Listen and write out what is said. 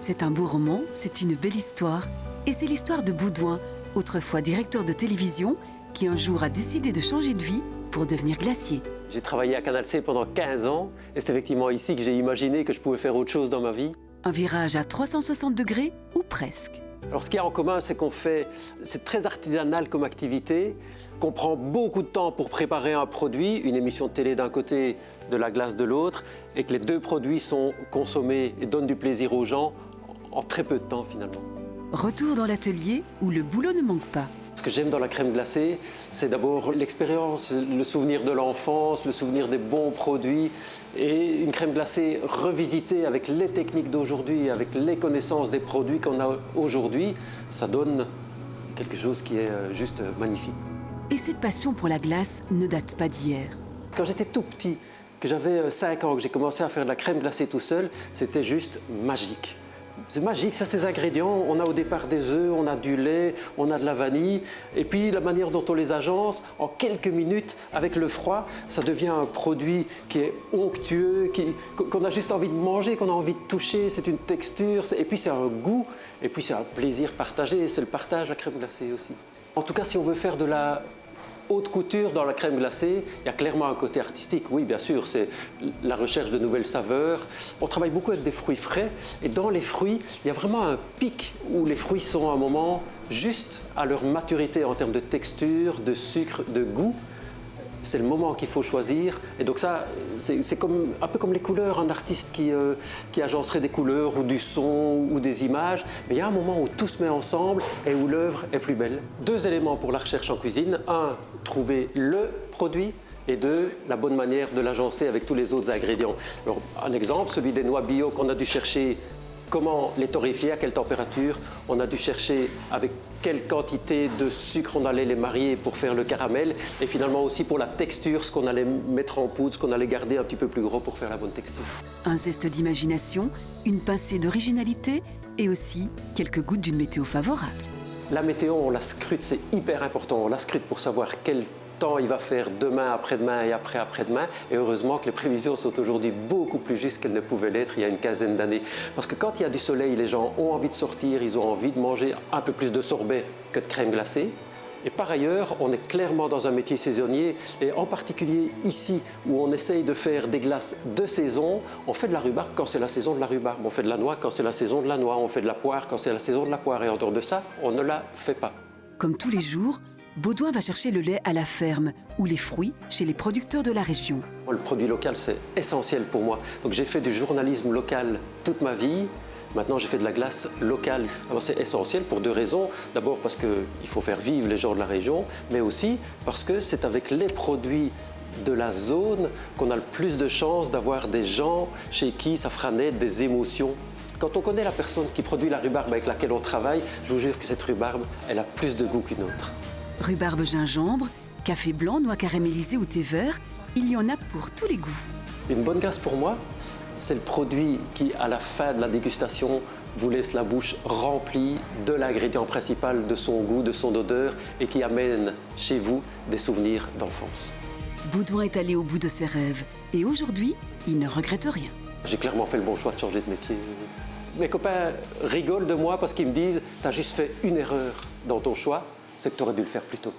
C'est un beau roman, c'est une belle histoire. Et c'est l'histoire de Baudouin, autrefois directeur de télévision, qui un jour a décidé de changer de vie pour devenir glacier. J'ai travaillé à Canal C pendant 15 ans et c'est effectivement ici que j'ai imaginé que je pouvais faire autre chose dans ma vie. Un virage à 360 degrés ou presque. Alors ce qu'il y a en commun, c'est c'est très artisanal comme activité, qu'on prend beaucoup de temps pour préparer un produit, une émission de télé d'un côté, de la glace de l'autre, et que les deux produits sont consommés et donnent du plaisir aux gens en très peu de temps finalement. Retour dans l'atelier où le boulot ne manque pas. Ce que j'aime dans la crème glacée, c'est d'abord l'expérience, le souvenir de l'enfance, le souvenir des bons produits et une crème glacée revisitée avec les techniques d'aujourd'hui, avec les connaissances des produits qu'on a aujourd'hui, ça donne quelque chose qui est juste magnifique. Et cette passion pour la glace ne date pas d'hier. Quand j'étais tout petit, que j'avais 5 ans, que j'ai commencé à faire de la crème glacée tout seul, c'était juste magique. C'est magique, ça, ces ingrédients. On a au départ des œufs, on a du lait, on a de la vanille. Et puis la manière dont on les agence, en quelques minutes, avec le froid, ça devient un produit qui est onctueux, qu'on a juste envie de manger, qu'on a envie de toucher. C'est une texture, et puis c'est un goût, et puis c'est un plaisir partagé. C'est le partage, la crème glacée aussi. En tout cas, si on veut faire de la haute couture dans la crème glacée, il y a clairement un côté artistique. Oui, bien sûr, c'est la recherche de nouvelles saveurs. On travaille beaucoup avec des fruits frais et dans les fruits, il y a vraiment un pic où les fruits sont à un moment juste à leur maturité en termes de texture, de sucre, de goût. C'est le moment qu'il faut choisir. Et donc ça, c'est un peu comme les couleurs, un artiste qui agencerait des couleurs ou du son ou des images. Mais il y a un moment où tout se met ensemble et où l'œuvre est plus belle. 2 éléments pour la recherche en cuisine. 1, trouver le produit. Et 2, la bonne manière de l'agencer avec tous les autres ingrédients. Alors, un exemple, celui des noix bio qu'on a dû chercher. Comment les torréfier, à quelle température. On a dû chercher avec quelle quantité de sucre on allait les marier pour faire le caramel. Et finalement aussi pour la texture, ce qu'on allait mettre en poudre, ce qu'on allait garder un petit peu plus gros pour faire la bonne texture. Un zeste d'imagination, une pincée d'originalité et aussi quelques gouttes d'une météo favorable. La météo, on la scrute, c'est hyper important. On la scrute pour savoir quel temps il va faire demain, après-demain et après-après-demain. Et heureusement que les prévisions sont aujourd'hui beaucoup plus justes qu'elles ne pouvaient l'être il y a une quinzaine d'années. Parce que quand il y a du soleil, les gens ont envie de sortir, ils ont envie de manger un peu plus de sorbet que de crème glacée. Et par ailleurs, on est clairement dans un métier saisonnier, et en particulier ici, où on essaye de faire des glaces de saison. On fait de la rhubarbe quand c'est la saison de la rhubarbe, on fait de la noix quand c'est la saison de la noix, on fait de la poire quand c'est la saison de la poire, et en dehors de ça, on ne la fait pas. Comme tous les jours, Baudouin va chercher le lait à la ferme ou les fruits chez les producteurs de la région. Le produit local, c'est essentiel pour moi. Donc j'ai fait du journalisme local toute ma vie. Maintenant, j'ai fait de la glace locale. Alors c'est essentiel pour 2 raisons. D'abord parce qu'il faut faire vivre les gens de la région, mais aussi parce que c'est avec les produits de la zone qu'on a le plus de chances d'avoir des gens chez qui ça fera naître des émotions. Quand on connaît la personne qui produit la rhubarbe avec laquelle on travaille, je vous jure que cette rhubarbe, elle a plus de goût qu'une autre. Rhubarbe gingembre, café blanc, noix caramélisée ou thé vert, il y en a pour tous les goûts. Une bonne glace pour moi, c'est le produit qui, à la fin de la dégustation, vous laisse la bouche remplie de l'ingrédient principal, de son goût, de son odeur, et qui amène chez vous des souvenirs d'enfance. Baudouin est allé au bout de ses rêves et aujourd'hui, il ne regrette rien. J'ai clairement fait le bon choix de changer de métier. Mes copains rigolent de moi parce qu'ils me disent « T'as juste fait une erreur dans ton choix, c'est que tu aurais dû le faire plus tôt. »